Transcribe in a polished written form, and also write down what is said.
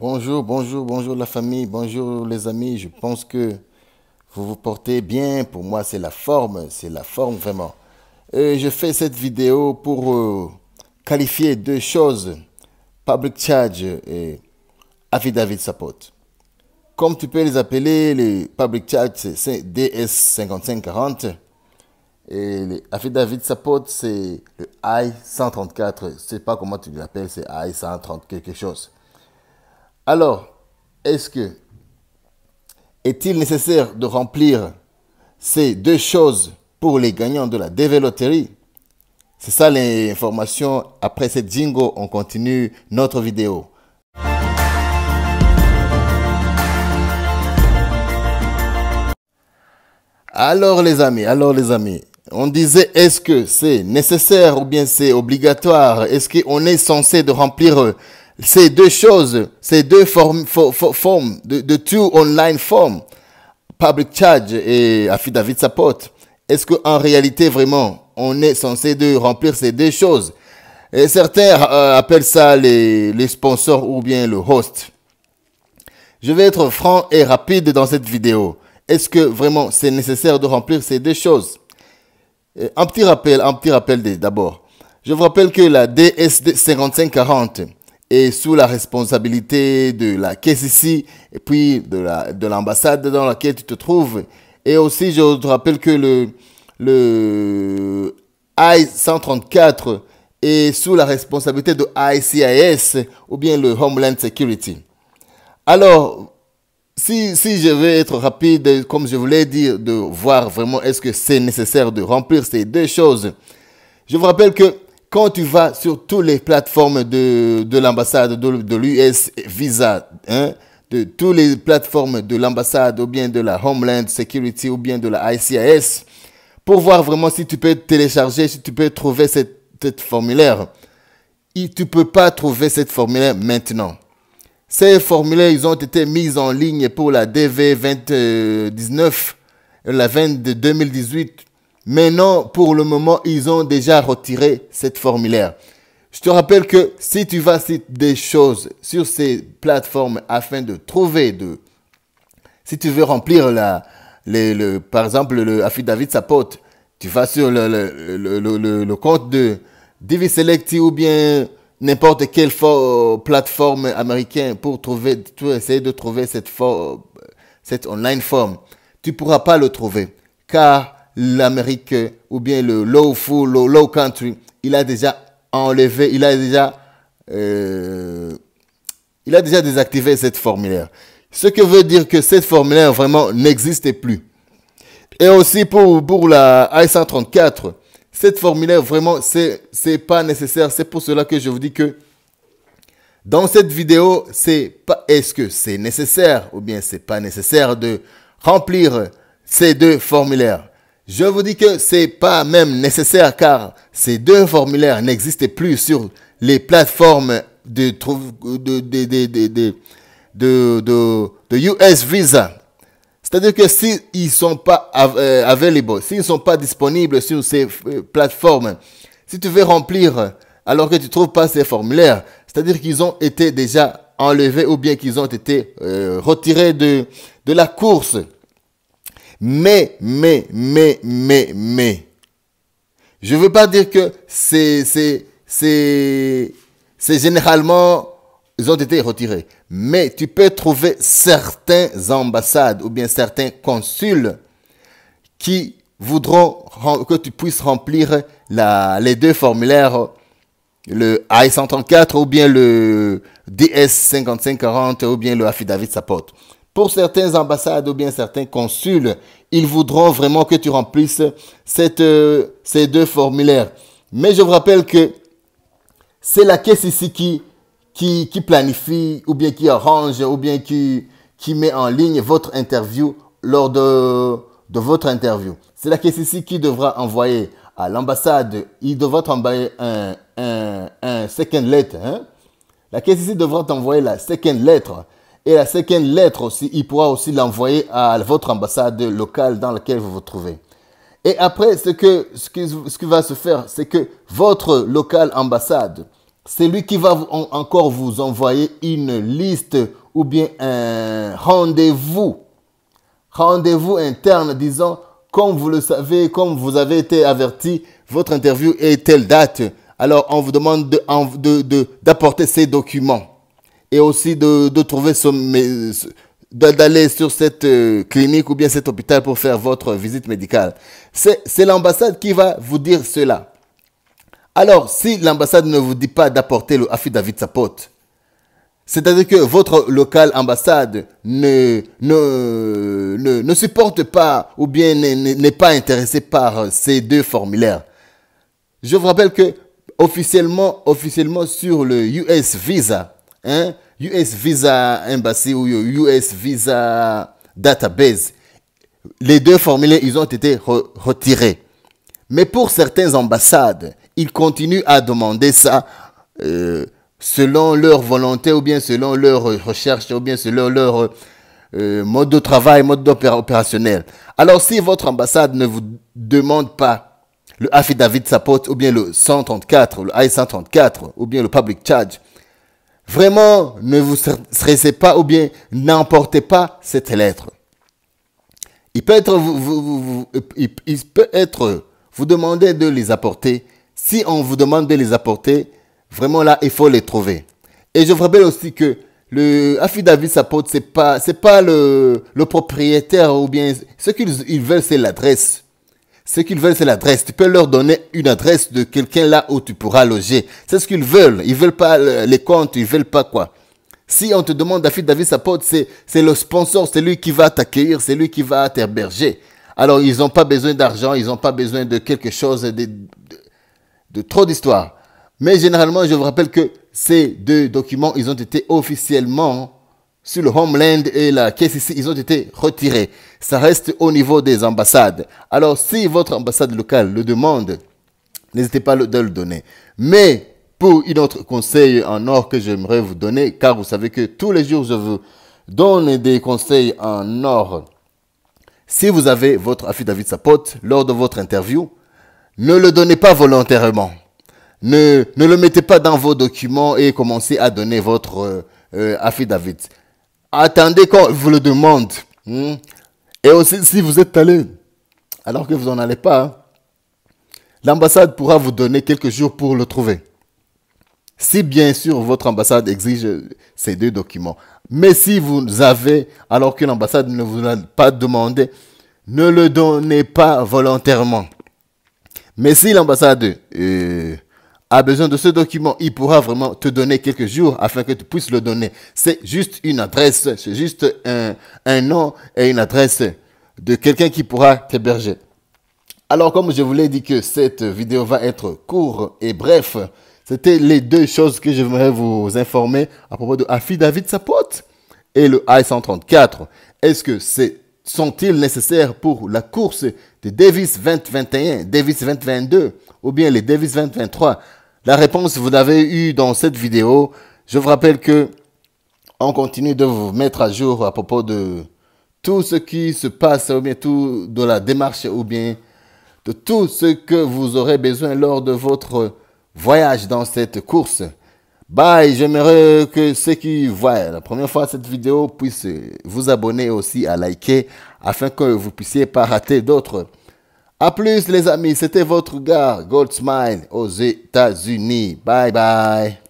Bonjour, bonjour, bonjour la famille, bonjour les amis. Je pense que vous vous portez bien. Pour moi, c'est la forme vraiment. Je fais cette vidéo pour qualifier deux choses, Public Charge et Affidavit Support. Comme tu peux les appeler, les Public Charge, c'est DS5540 et les Affidavit Support, c'est le I-134. Je ne sais pas comment tu l'appelles, c'est I-130 quelque chose. Alors, est-il nécessaire de remplir ces deux choses pour les gagnants de la DV Lottery? C'est ça l'information. Après cette jingle, on continue notre vidéo. Alors les amis, on disait est-ce que c'est nécessaire ou bien c'est obligatoire? Est-ce qu'on est censé de remplir ces deux choses, ces deux formes, de two online forms, Public Charge et Affidavit Support? Est-ce qu'en réalité, vraiment, on est censé de remplir ces deux choses? Et certains appellent ça les sponsors ou bien le host. Je vais être franc et rapide dans cette vidéo. Est-ce que vraiment c'est nécessaire de remplir ces deux choses? Un petit rappel d'abord. Je vous rappelle que la DS 5540 est sous la responsabilité de la KCC et puis de l'ambassade dans laquelle tu te trouves. Et aussi, je te rappelle que le I-134 est sous la responsabilité de ICIS ou bien le Homeland Security. Alors, si je vais être rapide, comme je voulais dire, de voir vraiment est-ce que c'est nécessaire de remplir ces deux choses. Je vous rappelle que quand tu vas sur toutes les plateformes de l'ambassade, de l'US Visa, de toutes les plateformes de l'ambassade ou bien de la Homeland Security ou bien de la ICIS, pour voir vraiment si tu peux télécharger, si tu peux trouver cette formulaire. Tu ne peux pas trouver cette formulaire maintenant. Ces formulaires, ils ont été mis en ligne pour la DV 2019, la 20 de 2018. Maintenant, pour le moment, ils ont déjà retiré cette formulaire. Je te rappelle que si tu vas sur des choses sur ces plateformes afin de trouver si tu veux remplir par exemple le Affidavit Support, tu vas sur le compte de DiviSelect ou bien n'importe quelle plateforme américaine pour essayer de trouver cette online form. Tu ne pourras pas le trouver car l'Amérique ou bien le low country, il a déjà enlevé, il a déjà désactivé cette formulaire. Ce que veut dire que cette formulaire vraiment n'existe plus. Et aussi pour la I-134, cette formulaire vraiment c'est pas nécessaire. C'est pour cela que je vous dis que dans cette vidéo, c'est pas est-ce que c'est nécessaire ou bien c'est pas nécessaire de remplir ces deux formulaires. Je vous dis que c'est pas même nécessaire car ces deux formulaires n'existent plus sur les plateformes de US Visa. C'est-à-dire que s'ils ne sont pas available, s'ils ne sont pas disponibles sur ces plateformes, si tu veux remplir alors que tu ne trouves pas ces formulaires, c'est-à-dire qu'ils ont été déjà enlevés ou bien qu'ils ont été retirés de la course. Mais, je veux pas dire que c'est généralement, ils ont été retirés. Mais tu peux trouver certaines ambassades ou bien certains consuls qui voudront que tu puisses remplir les deux formulaires, le I-134 ou bien le DS5540 ou bien le Affidavit Support. Pour certaines ambassades ou bien certains consuls, ils voudront vraiment que tu remplisses ces deux formulaires. Mais je vous rappelle que c'est la caisse ici qui planifie ou bien qui arrange ou bien qui met en ligne votre interview lors de votre interview. C'est la caisse ici qui devra envoyer à l'ambassade. Il devra t'envoyer un second letter. La caisse ici devra t'envoyer la second lettre. Et la second lettre aussi, il pourra aussi l'envoyer à votre ambassade locale dans laquelle vous vous trouvez. Et après, ce qui va se faire, c'est que votre locale ambassade c'est lui qui va encore vous envoyer une liste ou bien un rendez-vous. Rendez-vous interne disant, comme vous le savez, comme vous avez été averti, votre interview est telle date. Alors, on vous demande d'apporter ces documents et aussi de trouver d'aller sur cette clinique ou bien cet hôpital pour faire votre visite médicale. C'est l'ambassade qui va vous dire cela. Alors, si l'ambassade ne vous dit pas d'apporter le affidavit support, c'est-à-dire que votre locale ambassade ne supporte pas ou bien n'est pas intéressé par ces deux formulaires. Je vous rappelle que officiellement sur le US Visa, US Visa Embassy ou US Visa Database, les deux formulaires, ils ont été retirés. Mais pour certaines ambassades, ils continuent à demander ça selon leur volonté ou bien selon leur recherche ou bien selon leur mode de travail, mode opérationnel. Alors, si votre ambassade ne vous demande pas le affidavit support ou bien le 134, le I-134 ou bien le public charge, vraiment, ne vous stressez pas ou bien n'emportez pas cette lettre. Il peut être vous demander de les apporter. Si on vous demande de les apporter, vraiment là, il faut les trouver. Et je vous rappelle aussi que le affidavit support, c'est pas le propriétaire ou bien ce qu'ils veulent, c'est l'adresse. Ce qu'ils veulent, c'est l'adresse. Tu peux leur donner une adresse de quelqu'un là où tu pourras loger. C'est ce qu'ils veulent. Ils veulent pas les comptes, ils veulent pas quoi. Si on te demande d'affidavit support, c'est le sponsor, c'est lui qui va t'accueillir, c'est lui qui va t'héberger. Alors, ils n'ont pas besoin d'argent, ils n'ont pas besoin de quelque chose, de trop d'histoire. Mais généralement, je vous rappelle que ces deux documents, ils ont été officiellement sur le Homeland et la KCC, ils ont été retirés. Ça reste au niveau des ambassades. Alors, si votre ambassade locale le demande, n'hésitez pas de le donner. Mais, pour un autre conseil en or que j'aimerais vous donner, car vous savez que tous les jours, je vous donne des conseils en or. Si vous avez votre affidavit support lors de votre interview, ne le donnez pas volontairement. Ne le mettez pas dans vos documents et commencez à donner votre affidavit. Attendez qu'on vous le demande. Et aussi, si vous êtes allé, alors que vous n'en allez pas, l'ambassade pourra vous donner quelques jours pour le trouver. Si bien sûr votre ambassade exige ces deux documents. Mais si vous avez, alors que l'ambassade ne vous a pas demandé, ne le donnez pas volontairement. Mais si l'ambassade a besoin de ce document, il pourra vraiment te donner quelques jours afin que tu puisses le donner. C'est juste une adresse, c'est juste un nom et une adresse de quelqu'un qui pourra t'héberger. Alors, comme je vous l'ai dit que cette vidéo va être courte et bref, c'était les deux choses que j'aimerais vous informer à propos de affidavit support et le I-134. Est-ce que sont-ils nécessaires pour la course de Davis 2021, Davis 2022 ou bien les Davis 2023? La réponse, vous l'avez eue dans cette vidéo. Je vous rappelle que on continue de vous mettre à jour à propos de tout ce qui se passe ou bien tout de la démarche ou bien de tout ce que vous aurez besoin lors de votre voyage dans cette course. Bye, j'aimerais que ceux qui voient la première fois cette vidéo puissent vous abonner aussi à liker afin que vous puissiez pas rater d'autres. A plus les amis, c'était votre gars Gold Smile aux États-Unis. Bye bye.